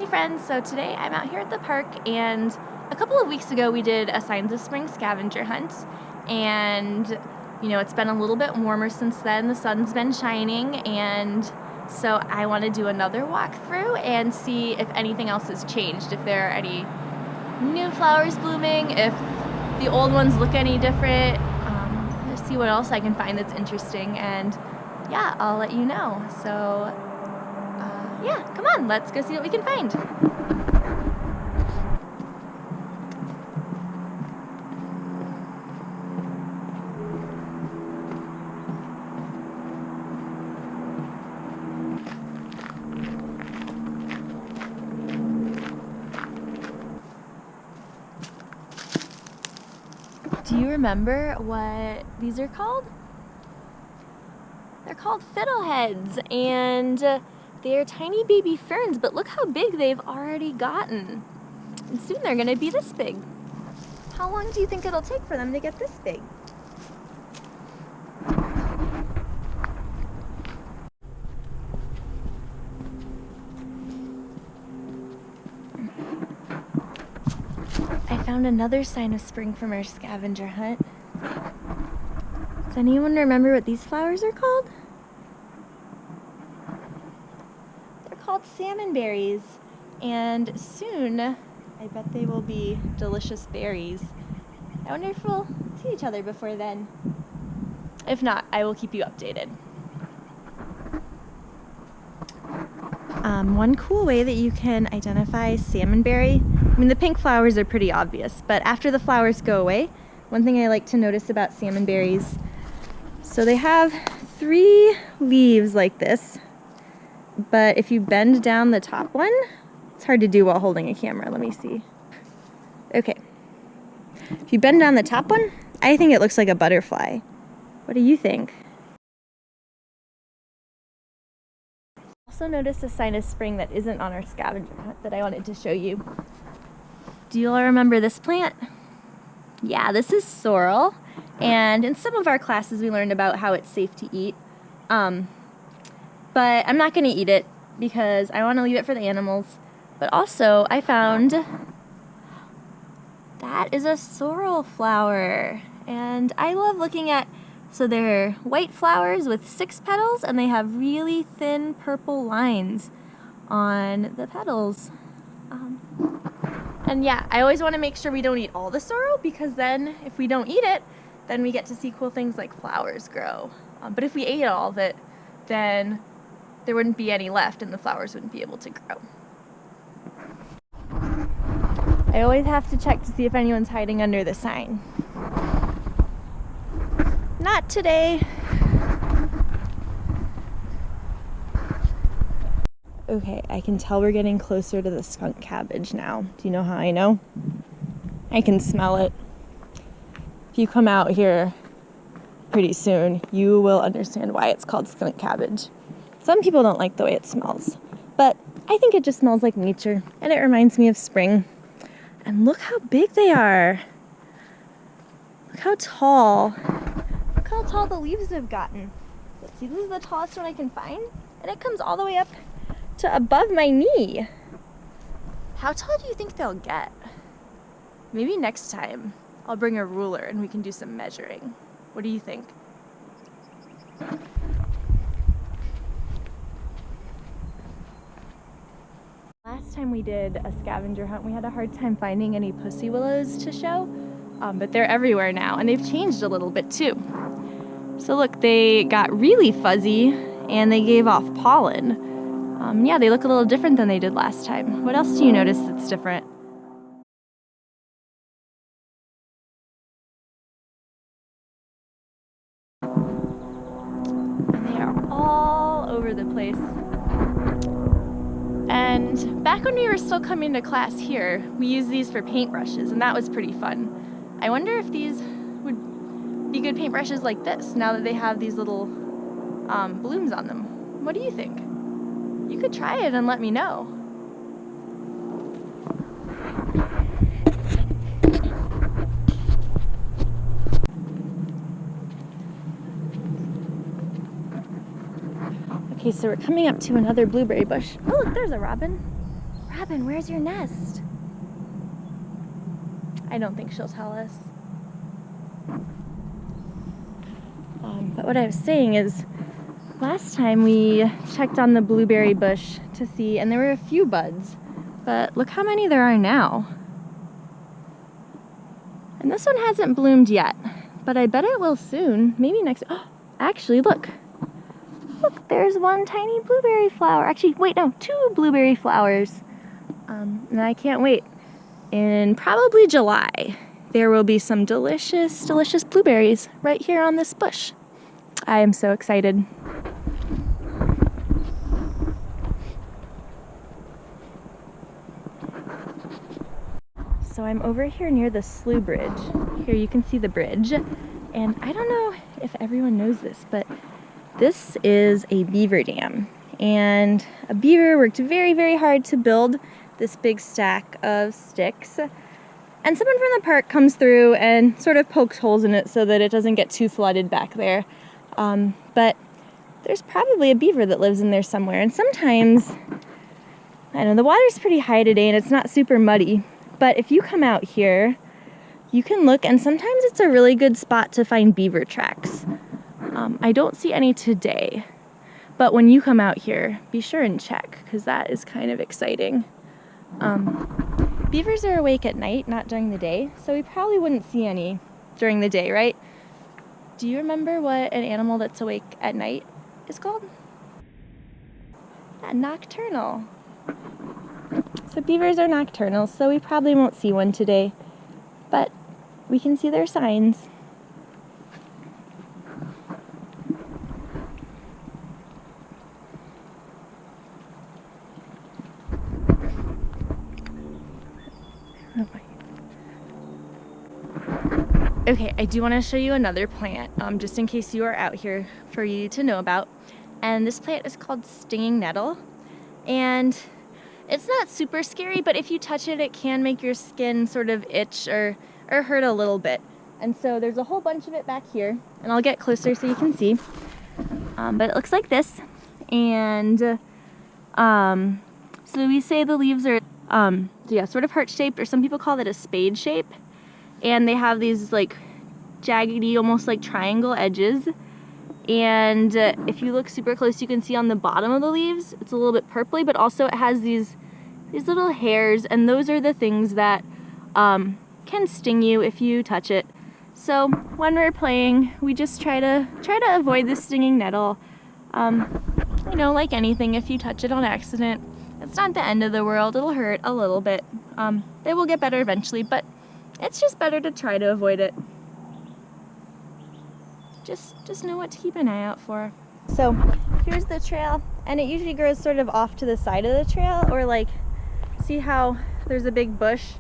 Hey friends, so today I'm out here at the park, and a couple of weeks ago we did a Signs of Spring scavenger hunt, and it's been a little bit warmer since then. The sun's been shining, and so I want to do another walkthrough and see if anything else has changed, if there are any new flowers blooming, if the old ones look any different. Let's see what else I can find that's interesting, and yeah, I'll let you know. So yeah, come on, let's go see what we can find. Do you remember what these are called? They're called fiddleheads, and they're tiny baby ferns, but look how big they've already gotten. And soon they're gonna be this big. How long do you think it'll take for them to get this big? I found another sign of spring from our scavenger hunt. Does anyone remember what these flowers are called? They're called salmon berries, and soon I bet they will be delicious berries. I wonder if we'll see each other before then. If not, I will keep you updated. One cool way that you can identify salmonberry, I mean the pink flowers are pretty obvious, but after the flowers go away, one thing I like to notice about salmonberries, so they have 3 leaves like this, but if you bend down the top one, it's hard to do while holding a camera, let me see. Okay, if you bend down the top one, I think it looks like a butterfly. What do you think? Also noticed a sign of spring that isn't on our scavenger hunt that I wanted to show you. Do you all remember this plant? Yeah, this is sorrel, and in some of our classes we learned about how it's safe to eat. But I'm not going to eat it because I want to leave it for the animals. But also I found that is a sorrel flower, and I love looking at, so they're white flowers with 6 petals, and they have really thin purple lines on the petals. And yeah, I always want to make sure we don't eat all the sorrel, because then if we don't eat it, then we get to see cool things like flowers grow. But if we ate all of it, then there wouldn't be any left and the flowers wouldn't be able to grow. I always have to check to see if anyone's hiding under the sign. Not today. Okay, I can tell we're getting closer to the skunk cabbage now. Do you know how I know? I can smell it. If you come out here pretty soon, you will understand why it's called skunk cabbage. Some people don't like the way it smells, but I think it just smells like nature, and it reminds me of spring. And look how big they are. Look how tall. Look how tall the leaves have gotten. Let's see, this is the tallest one I can find, and it comes all the way up to above my knee. How tall do you think they'll get? Maybe next time I'll bring a ruler and we can do some measuring. What do you think? Last time we did a scavenger hunt, we had a hard time finding any pussy willows to show, but they're everywhere now, and they've changed a little bit too. So look, they got really fuzzy and they gave off pollen. Yeah, they look a little different than they did last time. What else do you notice that's different? And they are all over the place. And back when we were still coming to class here, we used these for paintbrushes, and that was pretty fun. I wonder if these would be good paintbrushes like this, now that they have these little blooms on them. What do you think? You could try it and let me know. Okay, so we're coming up to another blueberry bush. Oh, look, there's a robin. Robin, where's your nest? I don't think she'll tell us. But what I was saying is, last time we checked on the blueberry bush to see, and there were a few buds, but look how many there are now. And this one hasn't bloomed yet, but I bet it will soon. Maybe next. Oh, actually, look. Look, there's one tiny blueberry flower. Actually, wait, no, 2 blueberry flowers. And I can't wait. In probably July, there will be some delicious, delicious blueberries right here on this bush. I am so excited. So I'm over here near the slough bridge. Here you can see the bridge. And I don't know if everyone knows this, but this is a beaver dam. And a beaver worked very, very hard to build this big stack of sticks. And someone from the park comes through and sort of pokes holes in it so that it doesn't get too flooded back there. But there's probably a beaver that lives in there somewhere. And sometimes, I don't know, the water's pretty high today and it's not super muddy. But if you come out here, you can look, and sometimes it's a really good spot to find beaver tracks. I don't see any today, but when you come out here, be sure and check, because that is kind of exciting. Beavers are awake at night, not during the day, so we probably wouldn't see any during the day, right? Do you remember what an animal that's awake at night is called? Yeah, nocturnal. So beavers are nocturnal, so we probably won't see one today, but we can see their signs. Okay, I do want to show you another plant, just in case you are out here, for you to know about. And this plant is called stinging nettle. And it's not super scary, but if you touch it, it can make your skin sort of itch or hurt a little bit. And so there's a whole bunch of it back here, and I'll get closer so you can see. But it looks like this. And so we say the leaves are sort of heart-shaped, or some people call it a spade shape. And they have these like jaggedy, almost like triangle edges. And if you look super close, you can see on the bottom of the leaves, it's a little bit purpley, but also it has these little hairs, and those are the things that can sting you if you touch it. So when we're playing, we just try to avoid the stinging nettle. You know, like anything, if you touch it on accident, it's not the end of the world. It'll hurt a little bit. It will get better eventually, but it's just better to try to avoid it. Just know what to keep an eye out for. So here's the trail, and it usually grows sort of off to the side of the trail, or like, see how there's a big bush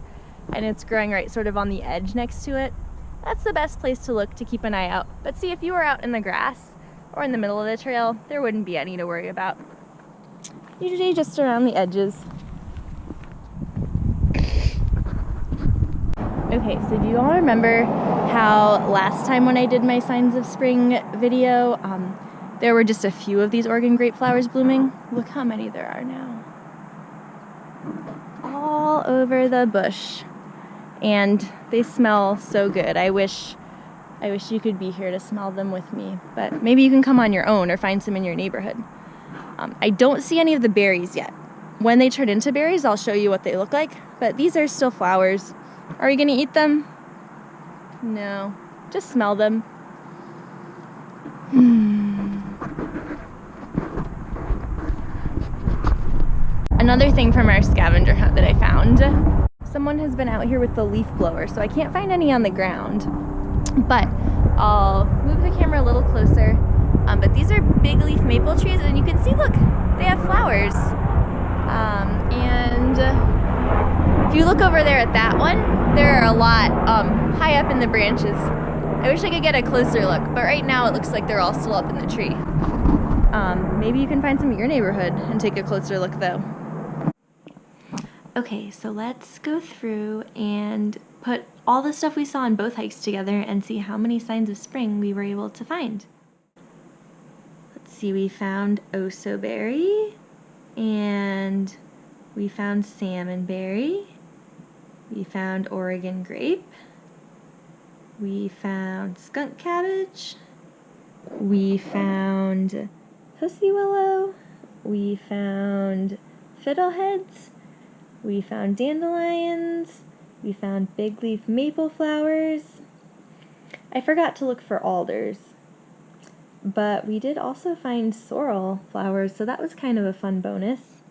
and it's growing right sort of on the edge next to it? That's the best place to look to keep an eye out. But see, if you were out in the grass or in the middle of the trail, there wouldn't be any to worry about. Usually just around the edges. Okay, so do you all remember how last time when I did my Signs of Spring video, there were just a few of these Oregon grape flowers blooming? Look how many there are now. All over the bush. And they smell so good. I wish you could be here to smell them with me, but maybe you can come on your own or find some in your neighborhood. I don't see any of the berries yet. When they turn into berries, I'll show you what they look like, but these are still flowers. Are you gonna eat them? No, just smell them. Another thing from our scavenger hunt that I found, someone has been out here with the leaf blower, so I can't find any on the ground, but I'll move the camera a little closer. But these are big leaf maple trees, and you can see, look, they have flowers. And if you look over there at that one, there are a lot high up in the branches. I wish I could get a closer look, but right now it looks like they're all still up in the tree. Maybe you can find some in your neighborhood and take a closer look though. Okay, so let's go through and put all the stuff we saw on both hikes together and see how many signs of spring we were able to find. Let's see, we found osoberry and We found salmonberry. We found Oregon grape. We found skunk cabbage. We found pussy willow. We found fiddleheads. We found dandelions. We found big leaf maple flowers. I forgot to look for alders. But we did also find sorrel flowers, so that was kind of a fun bonus.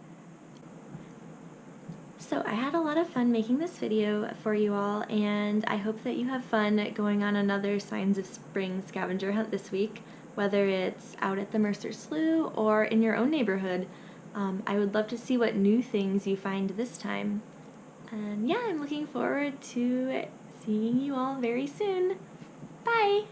So I had a lot of fun making this video for you all, and I hope that you have fun going on another Signs of Spring scavenger hunt this week, whether it's out at the Mercer Slough or in your own neighborhood. I would love to see what new things you find this time. And yeah, I'm looking forward to seeing you all very soon. Bye!